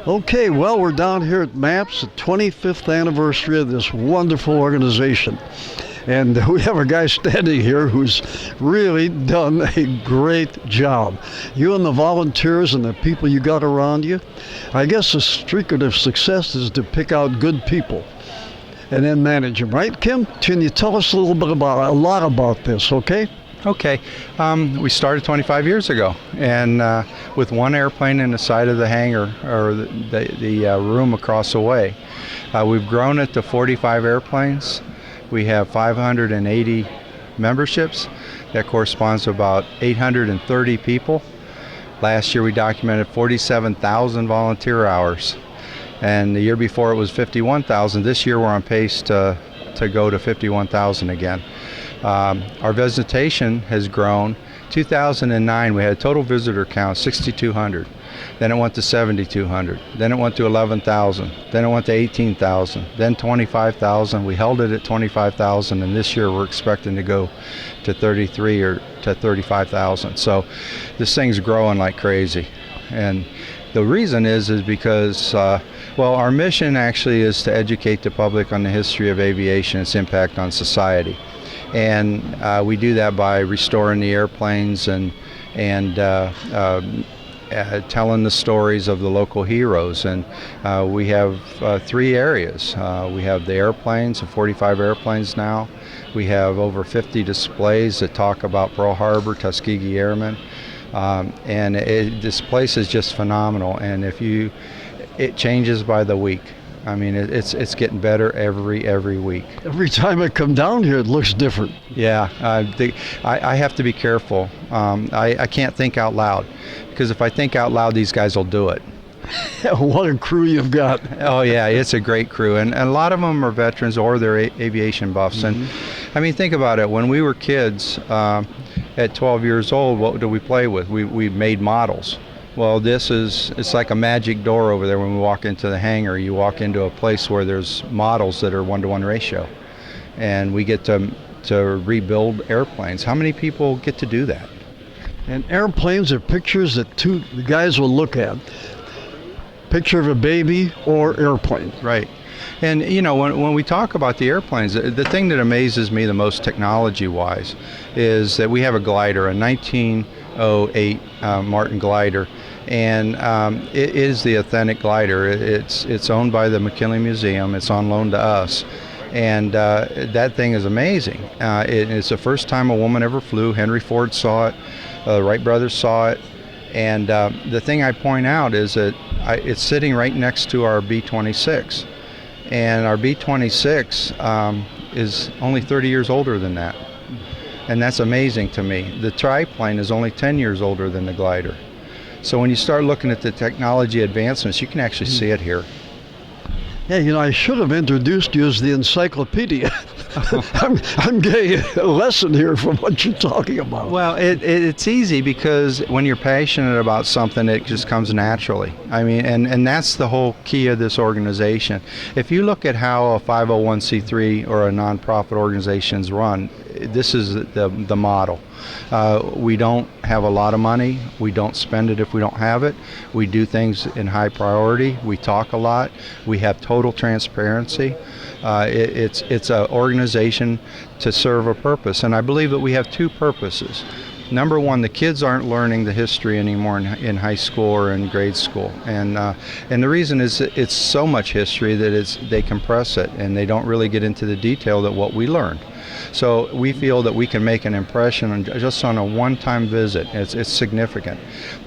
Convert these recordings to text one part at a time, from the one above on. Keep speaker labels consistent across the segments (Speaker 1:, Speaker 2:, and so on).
Speaker 1: Okay, well, we're down here at MAPS, the 25th anniversary of this wonderful organization. And we have a guy standing here who's really done a great job. You and the volunteers and the people you got around you, I guess the secret of success is to pick out good people and then manage them, right, Kim? Can you tell us a lot about this, okay?
Speaker 2: Okay, we started 25 years ago, and with one airplane in the side of the hangar, or the room across the way. We've grown it to 45 airplanes. We have 580 memberships. That corresponds to about 830 people. Last year we documented 47,000 volunteer hours, and the year before it was 51,000. This year we're on pace to go to 51,000 again. Our visitation has grown. 2009 we had a total visitor count 6,200. Then it went to 7,200. Then it went to 11,000. Then it went to 18,000. Then 25,000. We held it at 25,000, and this year we're expecting to go to 33 or to 35,000. So this thing's growing like crazy. And the reason is because well, our mission actually is to educate the public on the history of aviation, its impact on society. And we do that by restoring the airplanes and telling the stories of the local heroes. And we have 3 areas. We have the airplanes, 45 airplanes now. We have over 50 displays that talk about Pearl Harbor, Tuskegee Airmen. And this place is just phenomenal. And it changes by the week. I mean, it's getting better every week.
Speaker 1: Every time I come down here, it looks different.
Speaker 2: Yeah, I have to be careful. I can't think out loud, because if I think out loud, these guys will do it.
Speaker 1: What a crew you've got.
Speaker 2: Oh yeah, it's a great crew, and a lot of them are veterans or they're aviation buffs. And I mean, think about it. When we were kids, at 12 years old, what did we play with? We made models. Well, it's like a magic door over there. When we walk into the hangar, you walk into a place where there's models that are 1-to-1 ratio, and we get to rebuild airplanes. How many people get to do that?
Speaker 1: And airplanes are pictures that the guys will look at. Picture of a baby or airplane.
Speaker 2: Right. And you know, when we talk about the airplanes, the thing that amazes me the most technology-wise is that we have a glider, a 1908 Martin glider. And it is the authentic glider. It's owned by the McKinley Museum. It's on loan to us, and that thing is amazing. It's the first time a woman ever flew. Henry Ford saw it. The Wright brothers saw it. And the thing I point out is that it's sitting right next to our B-26, and our B-26 is only 30 years older than that, and that's amazing to me. The triplane is only 10 years older than the glider. So when you start looking at the technology advancements, you can actually see it here.
Speaker 1: Yeah, you know, I should have introduced you as the encyclopedia. I'm getting a lesson here from what you're talking about.
Speaker 2: Well, it's easy because when you're passionate about something, it just comes naturally. I mean, and that's the whole key of this organization. If you look at how a 501c3 or a nonprofit organization is run, this is the model. We don't have a lot of money. We don't spend it if we don't have it. We do things in high priority. We talk a lot. We have total transparency. It's an organization to serve a purpose, and I believe that we have 2 purposes. Number one, the kids aren't learning the history anymore in high school or in grade school, and the reason is that it's so much history that they compress it and they don't really get into the detail that what we learned. So we feel that we can make an impression just on a one-time visit. It's significant.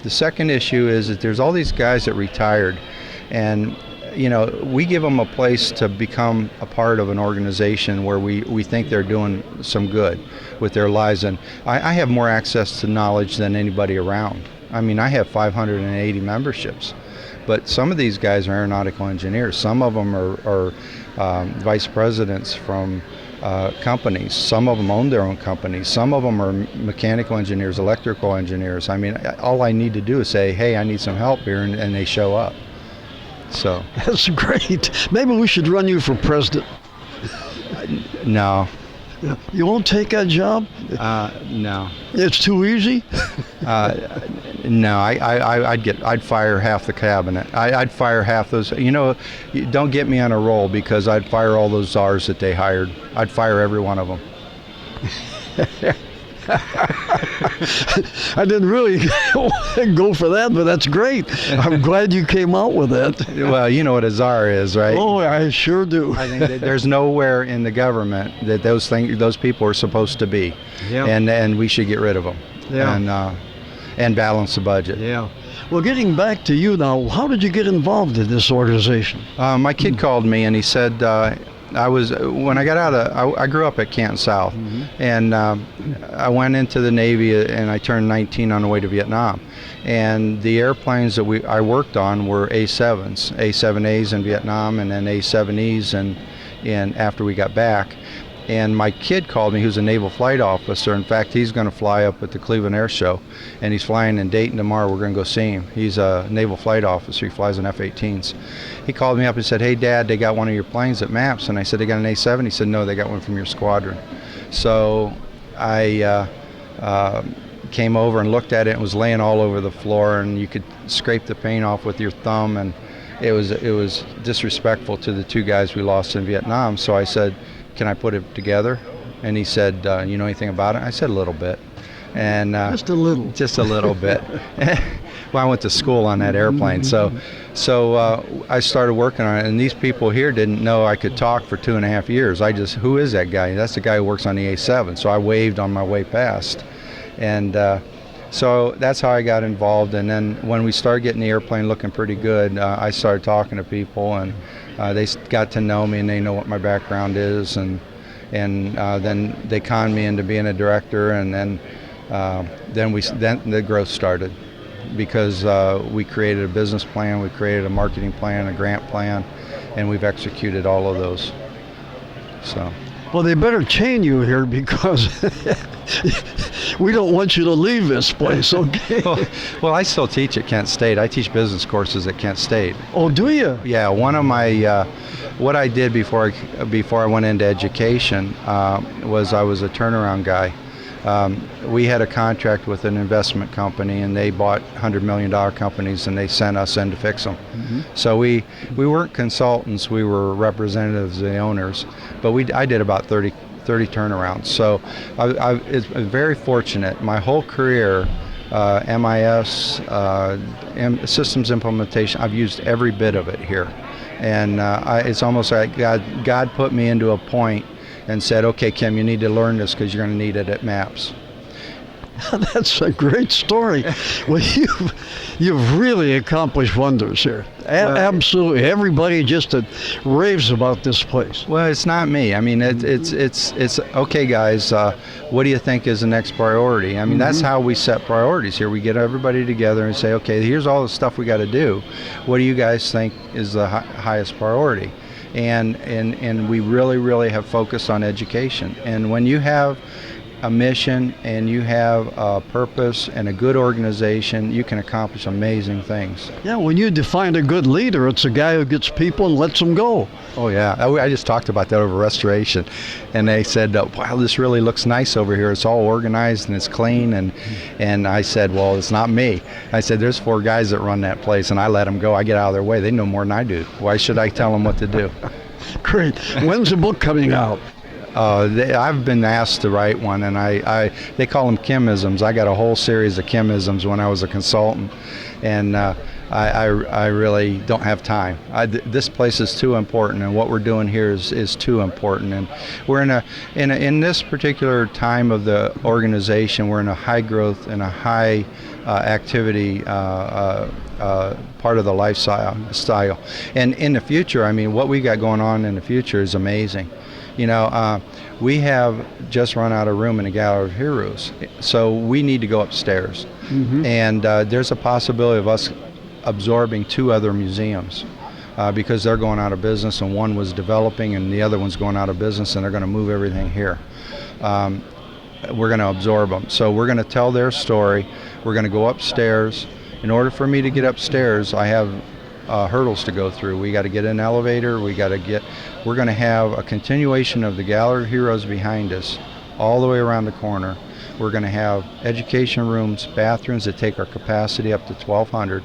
Speaker 2: The second issue is that there's all these guys that retired, and you know, we give them a place to become a part of an organization where we think they're doing some good with their lives. And I have more access to knowledge than anybody around. I mean, I have 580 memberships, but some of these guys are aeronautical engineers. Some of them are vice presidents from companies. Some of them own their own companies. Some of them are mechanical engineers, electrical engineers. I mean, all I need to do is say, hey, I need some help here, and they show up. So
Speaker 1: that's great. Maybe we should run you for president.
Speaker 2: No.
Speaker 1: You won't take that job?
Speaker 2: No.
Speaker 1: It's too easy?
Speaker 2: No, I'd fire half the cabinet. I'd fire half those. Don't get me on a roll, because I'd fire all those czars that they hired. I'd fire every one of them.
Speaker 1: I didn't really go for that, but that's great. I'm glad you came out with that.
Speaker 2: Well, you know what a czar is, right?
Speaker 1: Oh, I sure do.
Speaker 2: I think that there's nowhere in the government that those people are supposed to be,
Speaker 1: Yeah.
Speaker 2: and we should get rid of them.
Speaker 1: Yeah.
Speaker 2: And balance the budget.
Speaker 1: Yeah. Well, getting back to you now, how did you get involved in this organization?
Speaker 2: My kid called me and he said, when I got out I grew up at Canton South, and I went into the Navy and I turned 19 on the way to Vietnam. And the airplanes that I worked on were A7s, A7As in Vietnam, and then A7Es and after we got back. And my kid called me, who's a naval flight officer. In fact, he's going to fly up at the Cleveland Air Show, and he's flying in Dayton tomorrow. We're going to go see him. He's a naval flight officer. He flies in F-18s. He called me up and said, "Hey, Dad, they got one of your planes at MAPS." And I said, "They got an A7?" He said, "No, they got one from your squadron." So I came over and looked at it. It was laying all over the floor, and you could scrape the paint off with your thumb, and it was disrespectful to the two guys we lost in Vietnam. So I said, "Can I put it together?" And he said, "You know anything about it?" I said, "A little bit." And
Speaker 1: Just a little.
Speaker 2: Just a little bit. Well, I went to school on that airplane, so I started working on it. And these people here didn't know I could talk for 2.5 years. Who is that guy? That's the guy who works on the A7. So I waved on my way past, and so that's how I got involved. And then when we started getting the airplane looking pretty good, I started talking to people, and they got to know me, and they know what my background is, and then they conned me into being a director, and then the growth started, because we created a business plan, we created a marketing plan, a grant plan, and we've executed all of those. So.
Speaker 1: Well, they better chain you here, because we don't want you to leave this place, okay?
Speaker 2: Well, I still teach at Kent State. I teach business courses at Kent State.
Speaker 1: Oh, do you?
Speaker 2: Yeah, one of my, what I did before I went into education was I was a turnaround guy. We had a contract with an investment company, and they bought $100 million companies, and they sent us in to fix them. So we weren't consultants, we were representatives of the owners, but I did about 30 turnarounds. So I was very fortunate. My whole career, MIS, systems implementation, I've used every bit of it here. And it's almost like God put me into a point and said, "Okay, Kim, you need to learn this, because you're going to need it at MAPS."
Speaker 1: That's a great story. Well, you've really accomplished wonders here. Absolutely. Everybody just raves about this place.
Speaker 2: Well, it's not me. I mean, it's okay, guys. What do you think is the next priority? I mean, that's how we set priorities here. We get everybody together and say, "Okay, here's all the stuff we got to do. What do you guys think is the highest priority?" And we really have focused on education. And when you have a mission and you have a purpose and a good organization, you can accomplish amazing things.
Speaker 1: Yeah, when you define a good leader, it's a guy who gets people and lets them go.
Speaker 2: Oh yeah, I just talked about that over restoration, and they said, "Wow, this really looks nice over here. It's all organized and it's clean." And I said, "Well, it's not me." I said, "There's 4 guys that run that place, and I let them go. I get out of their way. They know more than I do. Why should I tell them what to do?"
Speaker 1: Great. When's the book coming out?
Speaker 2: I've been asked to write one, and they call them Kimisms. I got a whole series of Kimisms when I was a consultant, and I really don't have time. This place is too important, and what we're doing here is too important. And we're in this particular time of the organization, we're in a high growth and a high activity part of the lifestyle. And in the future, I mean, what we got going on in the future is amazing. You know, we have just run out of room in the Gallery of Heroes, so we need to go upstairs. And there's a possibility of us absorbing 2 other museums because they're going out of business, and one was developing and the other one's going out of business, and they're going to move everything here. We're going to absorb them. So we're going to tell their story. We're going to go upstairs. In order for me to get upstairs, I have hurdles to go through. We got to get an elevator. We're going to have a continuation of the Gallery of Heroes behind us all the way around the corner. We're going to have education rooms, bathrooms that take our capacity up to 1,200.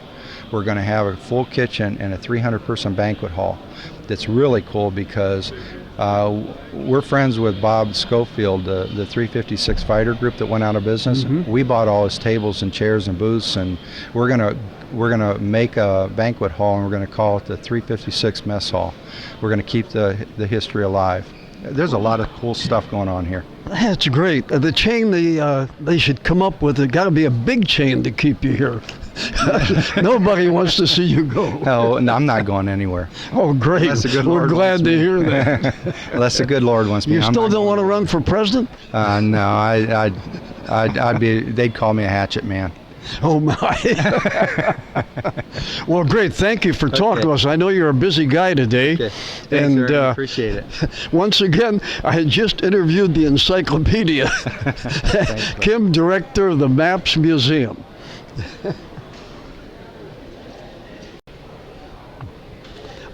Speaker 2: We're going to have a full kitchen and a 300-person banquet hall. That's really cool because we're friends with Bob Schofield, the 356 fighter group that went out of business. We bought all his tables and chairs and booths, and we're gonna make a banquet hall, and we're gonna call it the 356 Mess Hall. We're gonna keep the history alive. There's a lot of cool stuff going on here.
Speaker 1: That's great. The chain they should come up with, it got to be a big chain to keep you here. Nobody wants to see you go.
Speaker 2: No, I'm not going anywhere.
Speaker 1: Oh, great.
Speaker 2: Unless the good
Speaker 1: We're
Speaker 2: Lord
Speaker 1: glad
Speaker 2: wants
Speaker 1: to
Speaker 2: me.
Speaker 1: hear that.
Speaker 2: Unless the good Lord wants me.
Speaker 1: You
Speaker 2: I'm
Speaker 1: still
Speaker 2: not
Speaker 1: don't want to
Speaker 2: going.
Speaker 1: run for president?
Speaker 2: No, I'd be. They'd call me a hatchet man.
Speaker 1: Oh, my. Well, great. Thank you for talking to us. I know you're a busy guy today.
Speaker 2: Okay. Thanks,
Speaker 1: And
Speaker 2: Aaron. I appreciate it.
Speaker 1: once again, I had just interviewed the encyclopedia. Kim, director of the Maps Museum.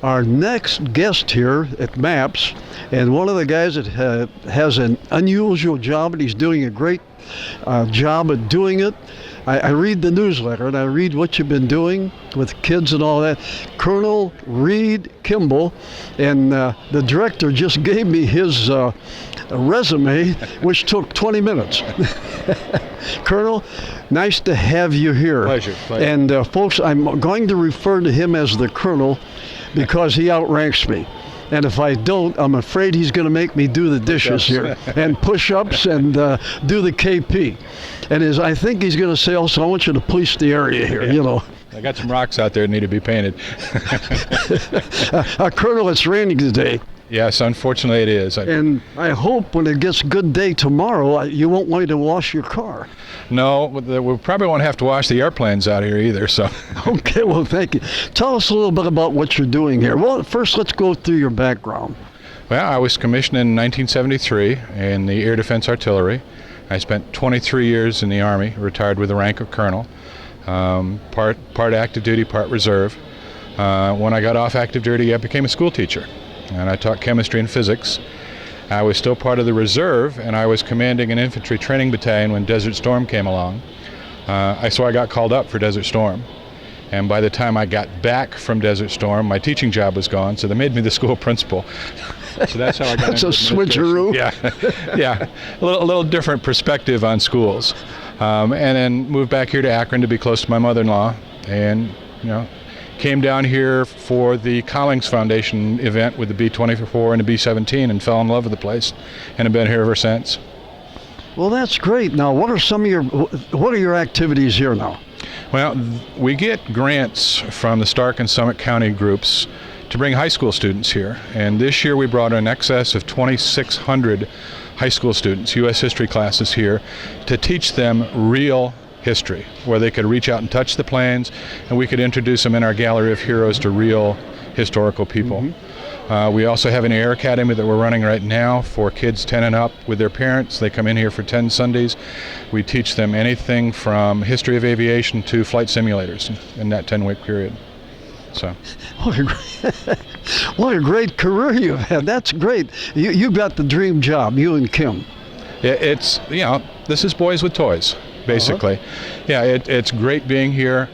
Speaker 1: Our next guest here at MAPS, and one of the guys that has an unusual job, and he's doing a great job at doing it. I read the newsletter, and I read what you've been doing with kids and all that. Colonel Reed Kimball, and the director just gave me his resume, which took 20 minutes. Colonel, nice to have you here.
Speaker 3: Pleasure.
Speaker 1: And folks, I'm going to refer to him as the Colonel because he outranks me. And if I don't, I'm afraid he's going to make me do the dishes here and push-ups and do the KP. And I think he's going to say also, I want you to police the area here, you know.
Speaker 3: I got some rocks out there that need to be painted.
Speaker 1: Colonel, it's raining today.
Speaker 3: Yes, unfortunately it is.
Speaker 1: And I hope when it gets a good day tomorrow, you won't want to wash your car.
Speaker 3: No, we probably won't have to wash the airplanes out here either. So.
Speaker 1: Okay, well, thank you. Tell us a little bit about what you're doing here. Well, first, let's go through your background.
Speaker 3: Well, I was commissioned in 1973 in the Air Defense Artillery. I spent 23 years in the Army, retired with the rank of colonel, part active duty, part reserve. When I got off active duty, I became a school teacher, and I taught chemistry and physics. I was still part of the reserve, and I was commanding an infantry training battalion when Desert Storm came along. So I got called up for Desert Storm. And by the time I got back from Desert Storm, my teaching job was gone, so they made me the school principal. So that's how I got
Speaker 1: That's
Speaker 3: into
Speaker 1: a switcheroo.
Speaker 3: Yeah, a little different perspective on schools. And then moved back here to Akron to be close to my mother-in-law, and came down here for the Collings Foundation event with the B-24 and the B-17 and fell in love with the place, and have been here ever since.
Speaker 1: Well, that's great. Now, what are your activities here now?
Speaker 3: Well, we get grants from the Stark and Summit County groups to bring high school students here, and this year we brought in excess of 2,600 high school students, U.S. history classes here, to teach them real history, where they could reach out and touch the plains, and we could introduce them in our gallery of heroes to real historical people. We also have an air academy that we're running right now for kids 10 and up with their parents. They come in here for 10 Sundays. We teach them anything from history of aviation to flight simulators in that 10-week period. So,
Speaker 1: what a great career you've had. That's great. You got the dream job, you and Kim.
Speaker 3: It's this is boys with toys, basically. Yeah, it's great being here.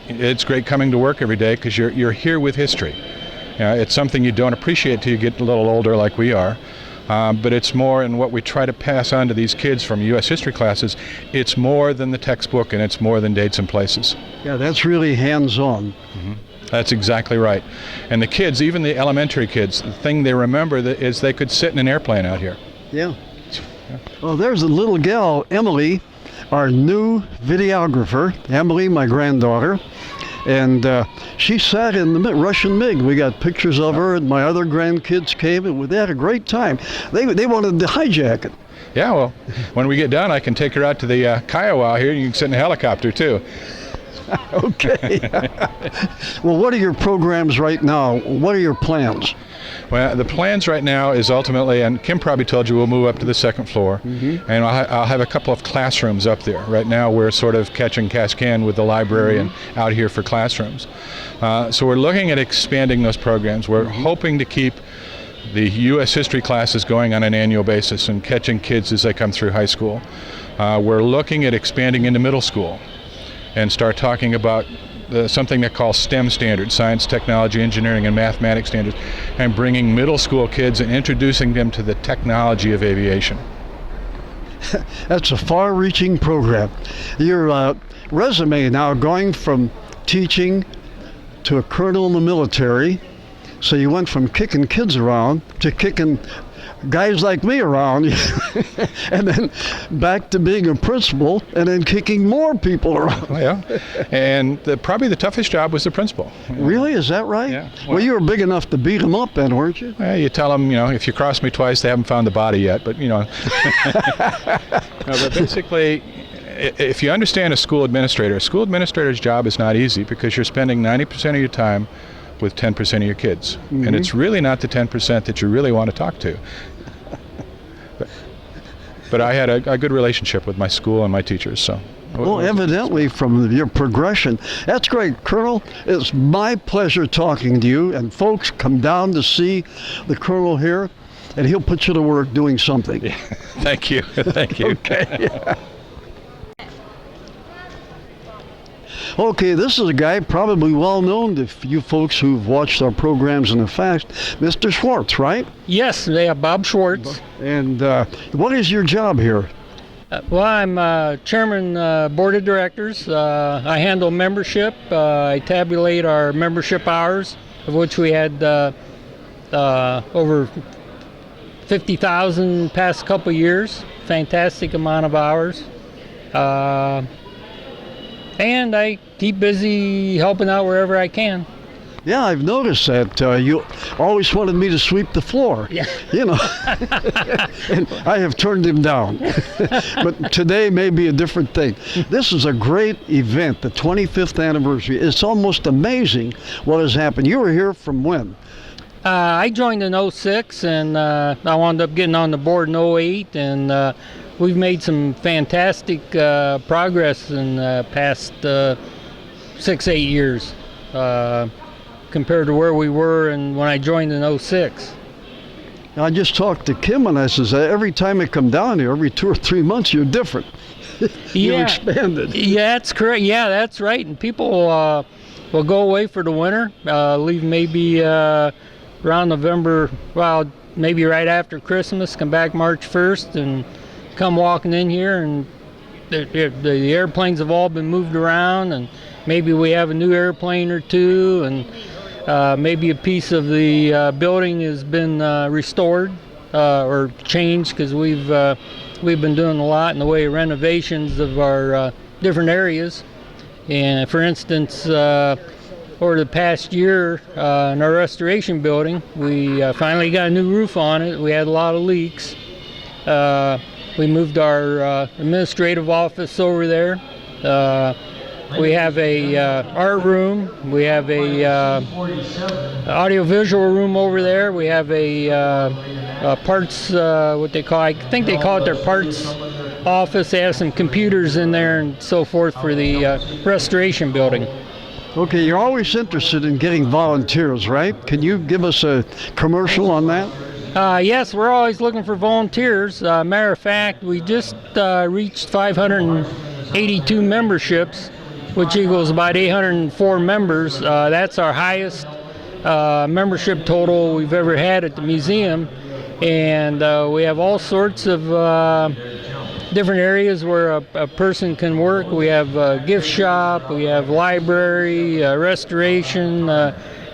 Speaker 3: It's great coming to work every day because you're here with history. It's something you don't appreciate till you get a little older, like we are. But it's more in what we try to pass on to these kids from U.S. history classes. It's more than the textbook, and it's more than dates and places.
Speaker 1: Yeah, that's really hands-on.
Speaker 3: That's exactly right. And the kids, even the elementary kids, the thing they remember is they could sit in an airplane out here.
Speaker 1: Yeah. Well, there's a little gal, Emily, our new videographer. Emily, my granddaughter. And she sat in the Russian MiG. We got pictures of her, and my other grandkids came, and they had a great time. They wanted to hijack it.
Speaker 3: Yeah, well, when we get done, I can take her out to the Kiowa here, and you can sit in a helicopter, too.
Speaker 1: Okay. Well, what are your programs right now? What are your plans?
Speaker 3: Well, the plans right now is ultimately, and Kim probably told you, we'll move up to the second floor, and I'll have a couple of classrooms up there. Right now we're sort of catching can with the library and out here for classrooms. So we're looking at expanding those programs. We're hoping to keep the U.S. history classes going on an annual basis and catching kids as they come through high school. We're looking at expanding into middle school and start talking about something they call STEM standards, science, technology, engineering, and mathematics standards, and bringing middle school kids and introducing them to the technology of aviation.
Speaker 1: That's a far-reaching program. Your resume now going from teaching to a colonel in the military, so you went from kicking kids around to kicking guys like me around, and then back to being a principal, and then kicking more people around.
Speaker 3: Yeah, and probably the toughest job was the principal.
Speaker 1: Really? Is that right?
Speaker 3: Yeah.
Speaker 1: Well, you were big enough to beat them up then, weren't you?
Speaker 3: You tell them, if you cross me twice, they haven't found the body yet. But, No, but basically, if you understand a school administrator's job is not easy because you're spending 90% of your time with 10% of your kids. And it's really not the 10% that you really want to talk to. But I had a good relationship with my school and my teachers, so.
Speaker 1: Well, evidently from your progression. That's great, Colonel. It's my pleasure talking to you. And folks, come down to see the Colonel here, and he'll put you to work doing something.
Speaker 3: Yeah. Thank you. Thank you.
Speaker 1: Okay. Okay, this is a guy probably well known to you folks who've watched our programs in the past, Mr. Schwartz, right?
Speaker 4: Yes, they have Bob Schwartz.
Speaker 1: And what is your job here?
Speaker 4: Well, I'm chairman board of directors. I handle membership. I tabulate our membership hours, of which we had over 50,000 past couple years. Fantastic amount of hours. And I keep busy helping out wherever I can.
Speaker 1: Yeah, I've noticed that you always wanted me to sweep the floor.
Speaker 4: Yeah.
Speaker 1: And I have turned him down. But today may be a different thing. This is a great event, the 25th anniversary. It's almost amazing what has happened. You were here from when?
Speaker 4: I joined in 06, and I wound up getting on the board in 08, and we've made some fantastic progress in the past 6-8 years compared to where we were when I joined in 06.
Speaker 1: I just talked to Kim, and I says, every time I come down here, every 2 or 3 months, you're different. You expanded.
Speaker 4: Yeah, that's correct. Yeah, that's right. And people will go away for the winter, leave maybe around November, well, maybe right after Christmas, come back March 1st, and come walking in here, and the airplanes have all been moved around, and maybe we have a new airplane or two, and maybe a piece of the building has been restored or changed, because we've been doing a lot in the way of renovations of our different areas. And for instance, over the past year in our restoration building, we finally got a new roof on it. We had a lot of leaks. We moved our administrative office over there. We have a art room. We have a audio-visual room over there. We have a parts, what they call, I think they call it their parts office. They have some computers in there and so forth for the restoration building.
Speaker 1: Okay, you're always interested in getting volunteers, right? Can you give us a commercial on that?
Speaker 4: Yes, we're always looking for volunteers. Matter of fact, we just reached 582 memberships, which equals about 804 members. That's our highest membership total we've ever had at the museum. And we have all sorts of different areas where a person can work. We have a gift shop, we have library, restoration,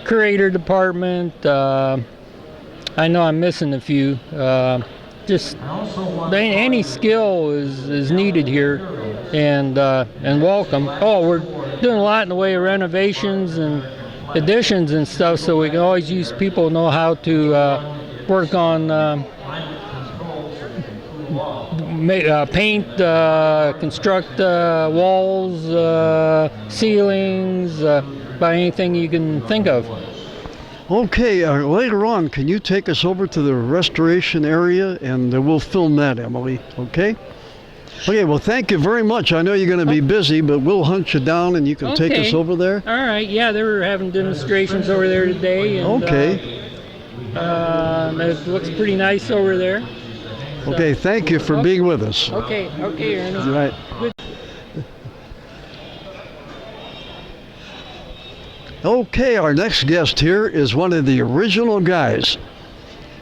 Speaker 4: curator department. I know I'm missing a few. Just any skill is needed here, and welcome. Oh, we're doing a lot in the way of renovations and additions and stuff, so we can always use people who know how to work on paint, construct walls, ceilings, about anything you can think of.
Speaker 1: Okay, later on, can you take us over to the restoration area, and we'll film that, Emily, okay? Okay, well, thank you very much. I know you're going to be busy, but we'll hunt you down, and you can take us over there.
Speaker 4: All right, yeah, they were having demonstrations over there today. And,
Speaker 1: okay.
Speaker 4: it looks pretty nice over there.
Speaker 1: Okay, thank you for being with us.
Speaker 4: Okay, Ernie.
Speaker 1: Right. Okay, our next guest here is one of the original guys.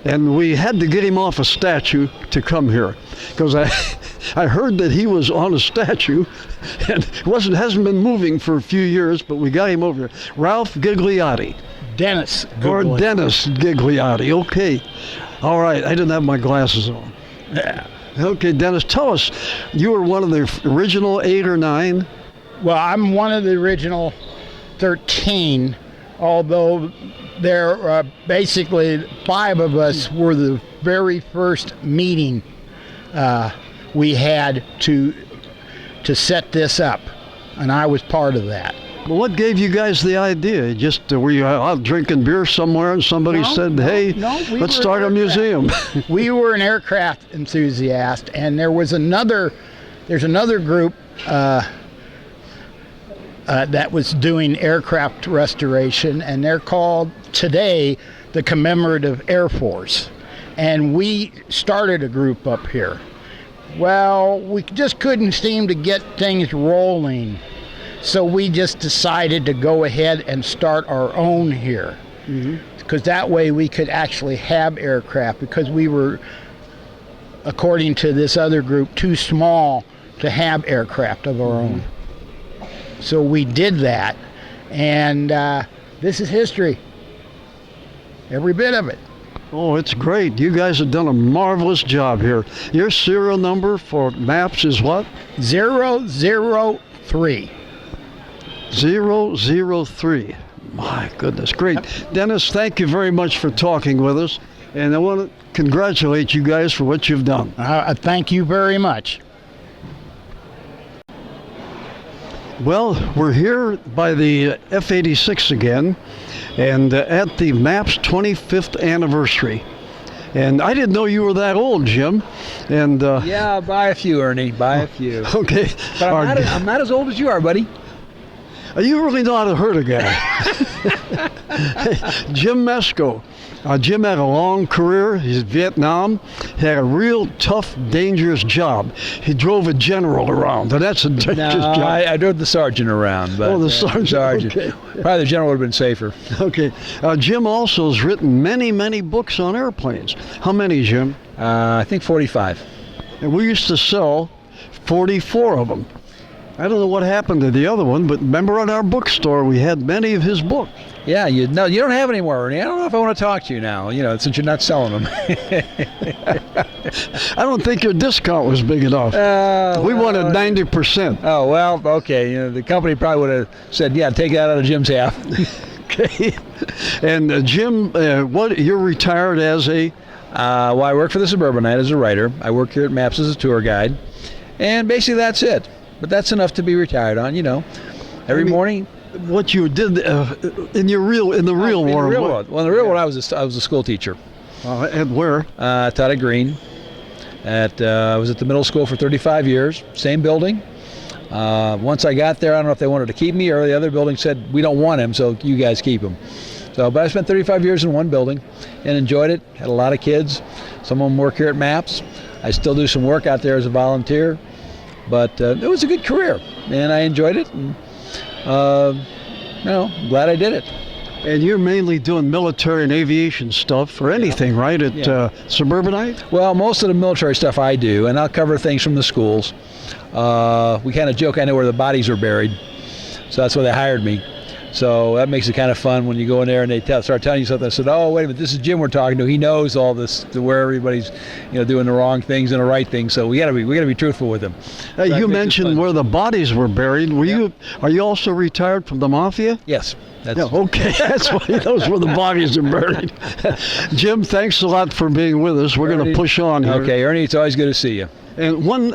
Speaker 1: And we had to get him off a statue to come here. Because I heard that he was on a statue and hasn't been moving for a few years, but we got him over here. Ralph Gigliotti.
Speaker 5: Dennis.
Speaker 1: Or Dennis Gigliotti. Okay. All right, I didn't have my glasses on.
Speaker 5: Yeah.
Speaker 1: Okay, Dennis, tell us, you were one of the original 8 or 9?
Speaker 5: Well, I'm one of the original 13, although there basically 5 of us were the very first meeting we had to set this up, and I was part of that.
Speaker 1: Well, what gave you guys the idea? Just were you out drinking beer somewhere and somebody said, hey, let's start a museum?
Speaker 5: We were an aircraft enthusiast, and there's another group that was doing aircraft restoration, and they're called today the Commemorative Air Force. And we started a group up here. Well, we just couldn't seem to get things rolling. So we just decided to go ahead and start our own here. Because that way we could actually have aircraft, because we were, according to this other group, too small to have aircraft of our own. So we did that, and this is history. Every bit of it.
Speaker 1: Oh, it's great. You guys have done a marvelous job here. Your serial number for maps is what?
Speaker 5: 003.
Speaker 1: 003. My goodness, great. Dennis, thank you very much for talking with us, and I want to congratulate you guys for what you've done.
Speaker 5: Thank you very much.
Speaker 1: Well, we're here by the F-86 again, and at the MAP's 25th anniversary. And I didn't know you were that old, Jim. And
Speaker 6: yeah, by a few, Ernie, by a few.
Speaker 1: Okay.
Speaker 6: But I'm not as old as you are, buddy.
Speaker 1: You really know how to hurt a guy. Hey, Jim Mesko. Jim had a long career. He's in Vietnam. He had a real tough, dangerous job. He drove a general around, and that's a dangerous job.
Speaker 6: I drove the sergeant around. But,
Speaker 1: the sergeant. Okay.
Speaker 6: Probably the general would have been safer.
Speaker 1: Okay. Jim also has written many, many books on airplanes. How many, Jim?
Speaker 6: I think 45.
Speaker 1: And we used to sell 44 of them. I don't know what happened to the other one, but remember at our bookstore we had many of his books.
Speaker 6: Yeah, you don't have any more, Ernie. I don't know if I want to talk to you now, since you're not selling them.
Speaker 1: I don't think your discount was big enough. We wanted 90%.
Speaker 6: Oh, well, okay. The company probably would have said, yeah, take that out of Jim's half.
Speaker 1: Okay. And Jim, you're retired as a?
Speaker 6: Well, I work for the Suburbanite as a writer. I work here at MAPS as a tour guide. And basically that's it. But that's enough to be retired on, Every morning.
Speaker 1: What you did in the real world?
Speaker 6: In the real world. Well, in the real world, I was a school teacher.
Speaker 1: And where?
Speaker 6: Taught at Green. I was at the middle school for 35 years. Same building. Once I got there, I don't know if they wanted to keep me or the other building said, we don't want him, so you guys keep him. But I spent 35 years in one building and enjoyed it. Had a lot of kids. Some of them work here at MAPS. I still do some work out there as a volunteer. But it was a good career, and I enjoyed it. And, glad I did it.
Speaker 1: And you're mainly doing military and aviation stuff or anything, right, at Suburbanite?
Speaker 6: Well, most of the military stuff I do, and I'll cover things from the schools. We kind of joke I know where the bodies are buried, so that's why they hired me. So that makes it kind of fun when you go in there and they start telling you something. I said, oh, wait a minute, this is Jim we're talking to. He knows all this, where everybody's doing the wrong things and the right things. So we gotta be truthful with him. So
Speaker 1: you mentioned where the bodies were buried. Are you also retired from the mafia?
Speaker 6: Yes.
Speaker 1: Okay, that's why those were the bodies are buried. Jim, thanks a lot for being with us. We're going to push on here.
Speaker 6: Okay, Ernie, it's always good to see you.
Speaker 1: And one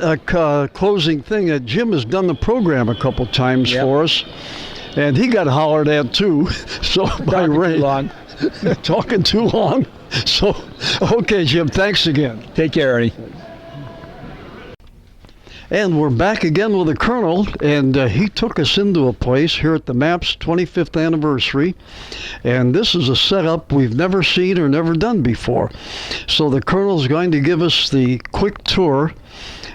Speaker 1: closing thing, Jim has done the program a couple times for us. And he got hollered at too, so by Ray. Talking too long. So, okay, Jim, thanks again.
Speaker 6: Take care, Ernie.
Speaker 1: And we're back again with the Colonel, and he took us into a place here at the MAPS 25th anniversary, and this is a setup we've never seen or never done before. So the Colonel's going to give us the quick tour